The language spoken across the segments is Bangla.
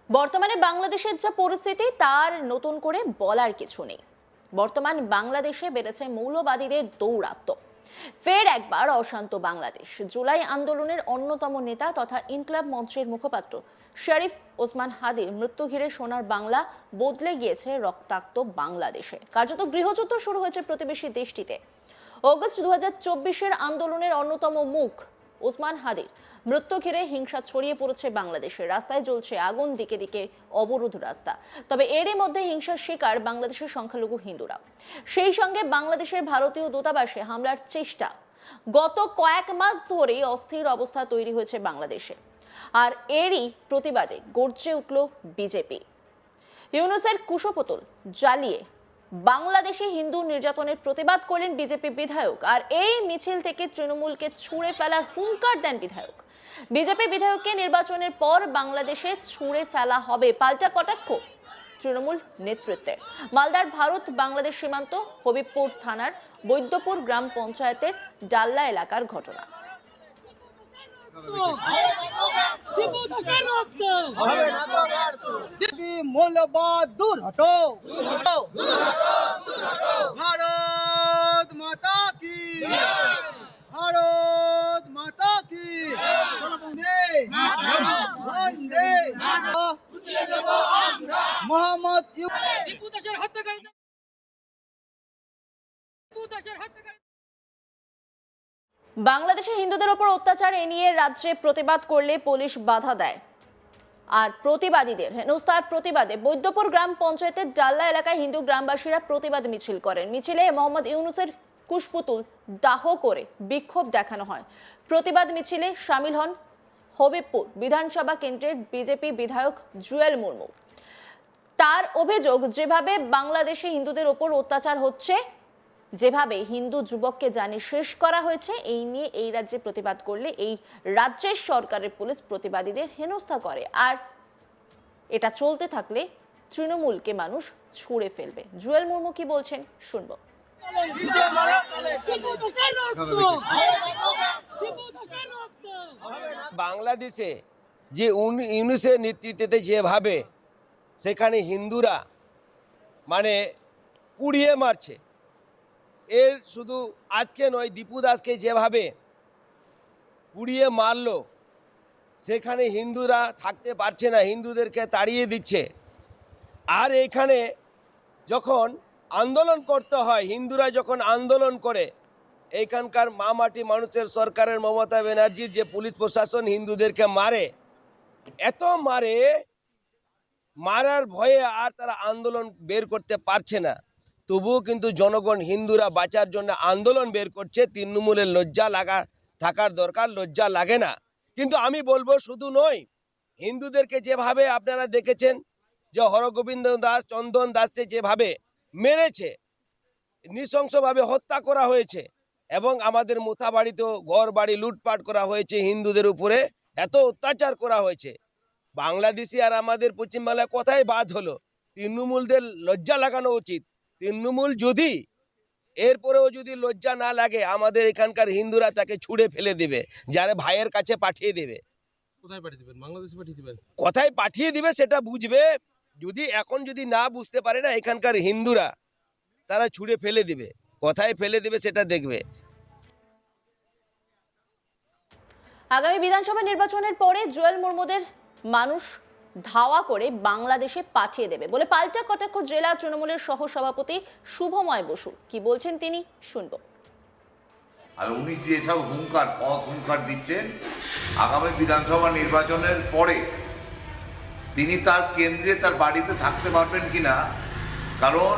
বর্তমানে বাংলাদেশের যা পরিস্থিতি তার নতুন করে বলার কিছু নেই। বর্তমান বাংলাদেশে বেড়েছে মৌলবাদীদের দৌরাত্ম্য। ফের একবার অশান্ত বাংলাদেশ। জুলাই আন্দোলনের অন্যতম নেতা তথা ইনকলাব মঞ্চের মুখপাত্র শরীফ ওসমান হাদির মৃত্যু ঘিরে সোনার বাংলা বদলে গিয়েছে রক্তাক্ত বাংলাদেশে। কার্যত গৃহযুদ্ধ শুরু হয়েছে প্রতিবেশী দেশটিতে। অগস্ট 2024-এর আন্দোলনের অন্যতম মুখ ওসমান হাদির মৃত্যু ঘিরে হিংসা ছড়িয়ে পড়েছে বাংলাদেশে। রাস্তায় জ্বলছে আগুন, দিকে দিকে অবরোধ রাস্তা। তবে এরই মধ্যে হিংসার শিকার বাংলাদেশের সংখ্যালঘু হিন্দুরা। সেই সঙ্গে বাংলাদেশের ভারতীয় দূতাবাসে হামলার চেষ্টা। গত কয়েক মাস ধরেই অস্থির অবস্থা তৈরি হয়েছে বাংলাদেশে। আর এরই প্রতিবাদে গর্জে উঠল বিজেপি। ইউনূসের কুশপুতল জ্বালিয়ে বাংলাদেশে হিন্দু নির্যাতনের প্রতিবাদ করলেন বিজেপি বিধায়ক। আর এই মিছিল থেকে তৃণমূলকে ছুঁড়ে ফেলার হুঙ্কার দেন বিধায়ক। বিজেপি বিধায়ককে নির্বাচনের পর বাংলাদেশে ছুঁড়ে ফেলা হবে, পাল্টা কটাক্ষ তৃণমূল নেতৃত্বে। মালদার ভারত বাংলাদেশ সীমান্ত হবিবপুর থানার বৈদ্যপুর গ্রাম পঞ্চায়েতের ডাল্লা এলাকার ঘটনা। মৌলবাদ দূর হটো, ভারত মাতা কি, ভারত মাতা কি, বন্দে মোহাম্মদ বাংলাদেশে হিন্দুদের ওপর অত্যাচার এ নিয়ে রাজ্যে প্রতিবাদ করলে পুলিশ বাধা দেয়। আর প্রতিবাদীদের হেনস্থার প্রতিবাদে বৈদ্যপুর গ্রাম পঞ্চায়েতের ডাল্লা এলাকায় হিন্দু গ্রামবাসীরা প্রতিবাদ মিছিল করেন। মিছিলে মোহাম্মদ ইউনূসের কুশপুতুল দাহ করে বিক্ষোভ দেখানো হয়। প্রতিবাদ মিছিলে সামিল হন হবিবপুর বিধানসভা কেন্দ্রের বিজেপি বিধায়ক জুয়েল মুর্মু। তার অভিযোগ, যেভাবে বাংলাদেশে হিন্দুদের ওপর অত্যাচার হচ্ছে, যেভাবে হিন্দু যুবককে জানিয়ে শেষ করা হয়েছে, এই নিয়ে এই রাজ্যে প্রতিবাদ করলে এই রাজ্যের সরকারের পুলিশ প্রতিবাদীদের হেনস্থা করে। আর এটা চলতে থাকলে তৃণমূলকে মানুষ ছুঁড়ে ফেলবে। জুয়েল মুর্মু কি বলছেন শুনবো। বাংলাদেশে যে ইউনূসের নেতৃত্বে যেভাবে সেখানে হিন্দুরা মানে পুড়িয়ে মারছে, এর শুধু আজকে নয়, দীপু দাসকে যেভাবে পুড়িয়ে মারলো, সেখানে হিন্দুরা থাকতে পারছে না, হিন্দুদেরকে তাড়িয়ে দিচ্ছে। আর এখানে যখন আন্দোলন করতে হয়, হিন্দুরা যখন আন্দোলন করে, এইখানকার মাটি মানুষের সরকারের মমতা ব্যানার্জির যে পুলিশ প্রশাসন হিন্দুদেরকে মারে, এত মারে, মারার ভয়ে আর তারা আন্দোলন বের করতে পারছে না। তবুও কিন্তু জনগণ হিন্দুরা বাঁচার জন্য আন্দোলন বের করছে। তৃণমূলের লজ্জা থাকার দরকার, লজ্জা লাগে না। কিন্তু আমি বলবো শুধু নয়, হিন্দুদেরকে যেভাবে আপনারা দেখেছেন যে হরগোবিন্দ দাস, চন্দন দাসকে যেভাবে মেরেছে, নৃশংসভাবে হত্যা করা হয়েছে, এবং আমাদের মোথাবাড়িতেও ঘর বাড়ি লুটপাট করা হয়েছে, হিন্দুদের উপরে এত অত্যাচার করা হয়েছে। বাংলাদেশি আর আমাদের পশ্চিমবাংলায় কোথায় বাদ হলো? তৃণমূলদের লজ্জা লাগানো উচিত। তৃণমূল যদি এরপরেও যদি লজ্জা না লাগে, আমাদের এখানকার হিন্দুরা তাকে ছুঁড়ে ফেলে দেবে, যারা ভাইয়ের কাছে পাঠিয়ে দেবে। কোথায় পাঠিয়ে দিবেন? বাংলাদেশে পাঠিয়ে দিবেন? কোথায় পাঠিয়ে দিবে সেটা বুঝবে। যদি এখন যদি না বুঝতে পারে না এখানকার হিন্দুরা, তারা ছুঁড়ে ফেলে দিবে। কোথায় ফেলে দিবে সেটা দেখবে। আগামী বিধানসভা নির্বাচনের পরে জুয়েল মুর্মুদের মানুষ ধাওয়া করে বাংলাদেশে পাঠিয়ে দেবে বলে পাল্টা কটাক্ষ জেলা তৃণমূলের সহ সভাপতি শুভময় বসু। কি বলছেন তিনি শুনবো। আর উনি যেসব হুঙ্কার পথ হুঙ্কার দিচ্ছেন, আগামী বিধানসভা নির্বাচনের পরে তিনি তার কেন্দ্রে তার বাড়িতে থাকতে পারবেন কিনা, কারণ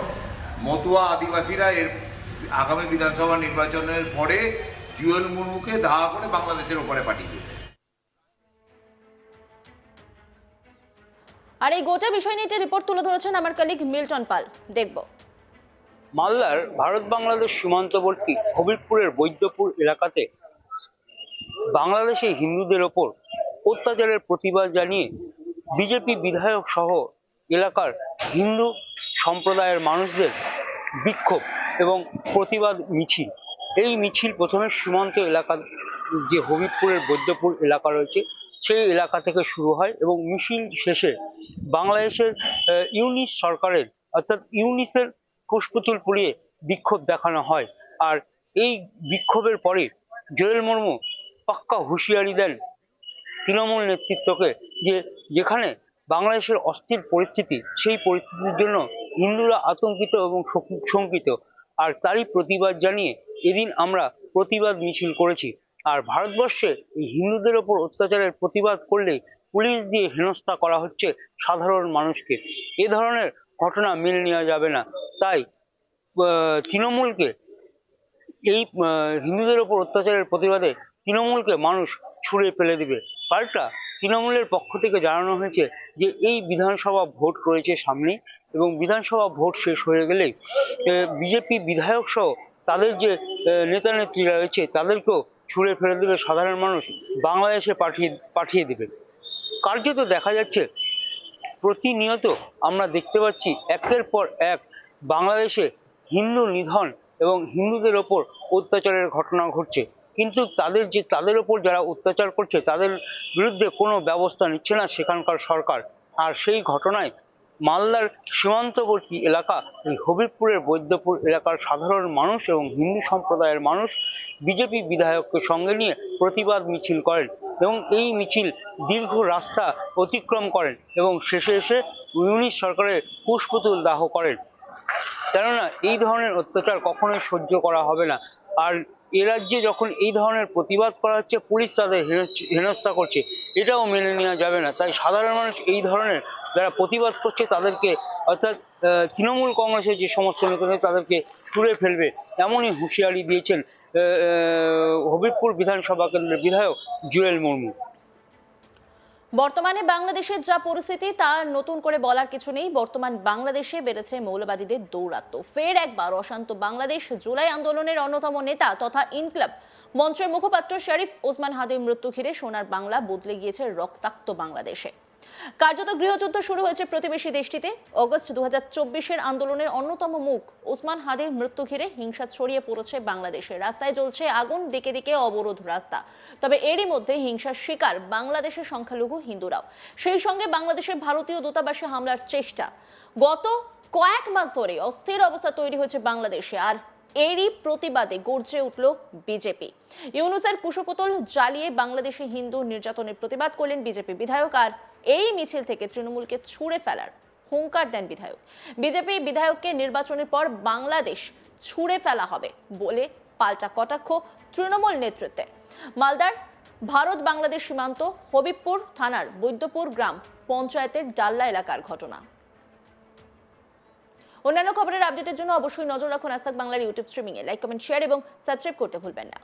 মতুয়া আদিবাসীরা এর আগামী বিধানসভা নির্বাচনের পরে জুয়েল মুর্মুকে ধাওয়া করে বাংলাদেশের ওপরে পাঠিয়ে দেবে। আর এই গোটা বিষয় নিয়ে একটা রিপোর্ট তুলে ধরেছেন আমার কলিগ মিল্টন পাল, দেখব। মালদার ভারত বাংলাদেশ সীমান্তবর্তী হবিবপুরের বৈদ্যপুর এলাকাতে বাংলাদেশে হিন্দুদের ওপর অত্যাচারের প্রতিবাদ জানিয়ে বিজেপি বিধায়ক সহ এলাকার হিন্দু সম্প্রদায়ের মানুষদের বিক্ষোভ এবং প্রতিবাদ মিছিল। এই মিছিল প্রথমে সীমান্ত এলাকা যে হবিবপুরের বৈদ্যপুর এলাকা রয়েছে সেই এলাকা থেকে শুরু হয় এবং মিছিল শেষে বাংলাদেশের ইউনিস সরকারের অর্থাৎ ইউনিসের কুশপুতুল পুড়িয়ে বিক্ষোভ দেখানো হয়। আর এই বিক্ষোভের পরে জুয়েল মুর্মু পাক্কা হুঁশিয়ারি দেন তৃণমূল নেতৃত্বকে যে যেখানে বাংলাদেশের অস্থির পরিস্থিতি, সেই পরিস্থিতির জন্য হিন্দুরা আতঙ্কিত এবং শঙ্কিত। আর তারই প্রতিবাদ জানিয়ে এদিন আমরা প্রতিবাদ মিছিল করেছি। আর ভারতবর্ষে এই হিন্দুদের ওপর অত্যাচারের প্রতিবাদ করলে পুলিশ দিয়ে হেনস্থা করা হচ্ছে সাধারণ মানুষকে। এ ধরনের ঘটনা মেনে নেওয়া যাবে না। তাই তৃণমূলকে এই হিন্দুদের ওপর অত্যাচারের প্রতিবাদে তৃণমূলকে মানুষ ছুঁড়ে ফেলে দিবে। পাল্টা তৃণমূলের পক্ষ থেকে জানানো হয়েছে যে এই বিধানসভা ভোট রয়েছে সামনে এবং বিধানসভা ভোট শেষ হয়ে গেলেই বিজেপি বিধায়ক সহ তাদের যে নেতা নেত্রীরা রয়েছে তাদেরকেও ছুঁড়ে ফেলে দেবে সাধারণ মানুষ, বাংলাদেশে পাঠিয়ে দেবে। কার্যত দেখা যাচ্ছে প্রতিনিয়ত আমরা দেখতে পাচ্ছি একের পর এক বাংলাদেশে হিন্দু নিধন এবং হিন্দুদের ওপর অত্যাচারের ঘটনা ঘটছে, কিন্তু তাদের ওপর যারা অত্যাচার করছে তাদের বিরুদ্ধে কোনো ব্যবস্থা নিচ্ছে না সেখানকার সরকার। আর সেই ঘটনায় মালদার সীমান্তবর্তী এলাকা এই হবিবপুরের বৈদ্যপুর এলাকার সাধারণ মানুষ এবং হিন্দু সম্প্রদায়ের মানুষ বিজেপি বিধায়ককে সঙ্গে নিয়ে প্রতিবাদ মিছিল করেন এবং এই মিছিল দীর্ঘ রাস্তা অতিক্রম করেন এবং শেষে এসে ইউনিস সরকারের কুশপুতুল দাহ করেন। কেননা এই ধরনের অত্যাচার কখনোই সহ্য করা হবে না। আর এ রাজ্যে যখন এই ধরনের প্রতিবাদ করা হচ্ছে, পুলিশ তাদের হেনস্থা করছে, এটাও মেনে নেওয়া যাবে না। তাই সাধারণ মানুষ এই ধরনের যারা প্রতিবাদ করছে তাদেরকে অর্থাৎ তৃণমূল কংগ্রেসের যে সমস্ত নেতারা তাদেরকে ছুঁড়ে ফেলবে এমনই হুঁশিয়ারি দিয়েছেন হবিবপুর বিধানসভা কেন্দ্রের বিধায়ক জুয়েল মুর্মু। বর্তমানে বাংলাদেশের যা পরিস্থিতি তা নতুন করে বলার কিছু নেই। বর্তমান বাংলাদেশে বেড়েছে মৌলবাদীদের দৌরাত্ম্য। ফের একবার অশান্ত বাংলাদেশ। জুলাই আন্দোলনের অন্যতম নেতা তথা ইনকলাব মঞ্চের মুখপাত্র শরীফ ওসমান হাদির মৃত্যু ঘিরে সোনার বাংলা বদলে গিয়েছে রক্তাক্ত বাংলাদেশে। কার্যত গৃহযুদ্ধ শুরু হয়েছে প্রতিবেশী দেশটিতে। অগস্ট 2024-এর আন্দোলনের অন্যতম মুখ ওসমান হাদির মৃত্যু ঘিরে হিংসা ছড়িয়ে পড়েছে বাংলাদেশে। রাস্তায় জ্বলছে আগুন, দিকে দিকে অবরোধ রাস্তা। তবে এরই মধ্যে হিংসার শিকার বাংলাদেশের সংখ্যালঘু হিন্দুরাও। সেই সঙ্গে বাংলাদেশের ভারতীয় দূতাবাসে হামলার চেষ্টা। গত কয়েক মাস ধরে অস্থির অবস্থা তৈরি হয়েছে বাংলাদেশে। আর এরই প্রতিবাদে গর্জে উঠল বিজেপি। ইউনুসের কুশপুতুল জ্বালিয়ে বাংলাদেশি হিন্দু নির্যাতনের প্রতিবাদ করলেন বিজেপি বিধায়ক। আর এই মিছিল থেকে তৃণমূলকে ছুঁড়ে ফেলার হুঙ্কার দেন বিধায়ক। বিজেপি বিধায়ককে নির্বাচনের পর বাংলাদেশ ছুঁড়ে ফেলা হবে বলে পাল্টা কটাক্ষ তৃণমূল নেতৃত্বে। মালদার ভারত বাংলাদেশ সীমান্ত হবিবপুর থানার বৈদ্যপুর গ্রাম পঞ্চায়েতের ডাল্লা এলাকার ঘটনা। অন্যান্য খবরের আপডেটের জন্য অবশ্যই নজর রাখুন আজ তাক বাংলার ইউটিউব স্ট্রিমিংয়ে। লাইক, কমেন্ট, শেয়ার এবং সাবস্ক্রাইব করতে ভুলবেন না।